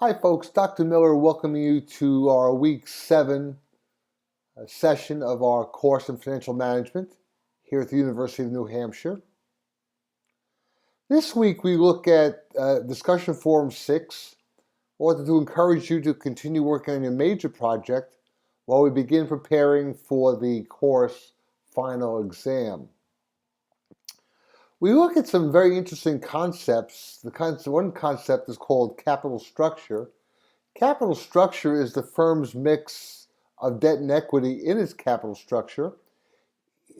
Hi folks, Dr. Miller welcoming you to our week 7 session of our course in financial management here at the University of New Hampshire. This week we look at discussion forum 6. I wanted to encourage you to continue working on your major project while we begin preparing for the course final exam. We look at some very interesting concepts. One concept is called capital structure. Capital structure is the firm's mix of debt and equity in its capital structure.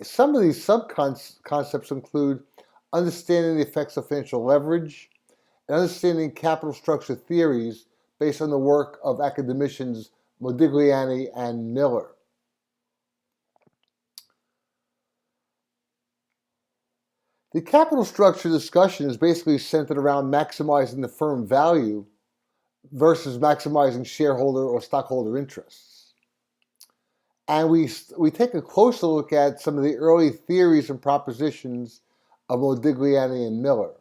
Some of these sub-concepts include understanding the effects of financial leverage and understanding capital structure theories based on the work of academicians Modigliani and Miller. The capital structure discussion is basically centered around maximizing the firm value versus maximizing shareholder or stockholder interests. And we take a closer look at some of the early theories and propositions of Modigliani and Miller.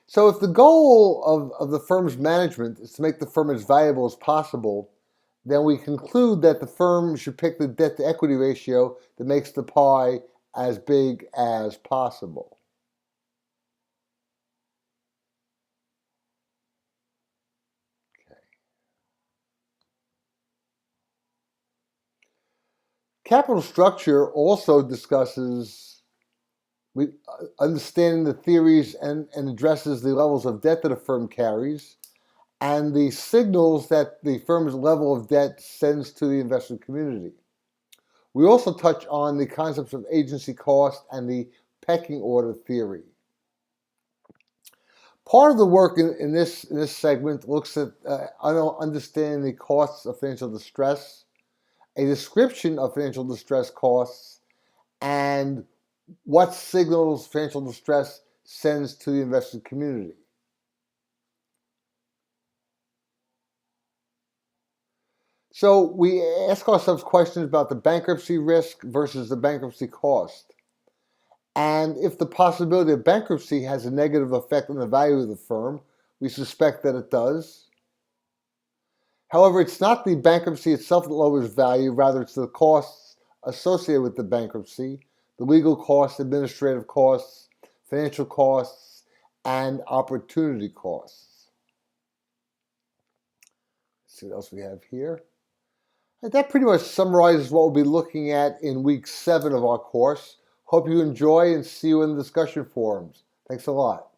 So if the goal of the firm's management is to make the firm as valuable as possible, then we conclude that the firm should pick the debt-to-equity ratio that makes the pie as big as possible. Capital structure also discusses understanding the theories and addresses the levels of debt that a firm carries and the signals that the firm's level of debt sends to the investment community. We also touch on the concepts of agency cost and the pecking order theory. Part of the work in this segment looks at understanding the costs of financial distress, a description of financial distress costs, and what signals financial distress sends to the investment community. So we ask ourselves questions about the bankruptcy risk versus the bankruptcy cost. And if the possibility of bankruptcy has a negative effect on the value of the firm, we suspect that it does. However, it's not the bankruptcy itself that lowers value, rather it's the costs associated with the bankruptcy, the legal costs, administrative costs, financial costs, and opportunity costs. Let's see what else we have here. And that pretty much summarizes what we'll be looking at in week 7 of our course. Hope you enjoy and see you in the discussion forums. Thanks a lot.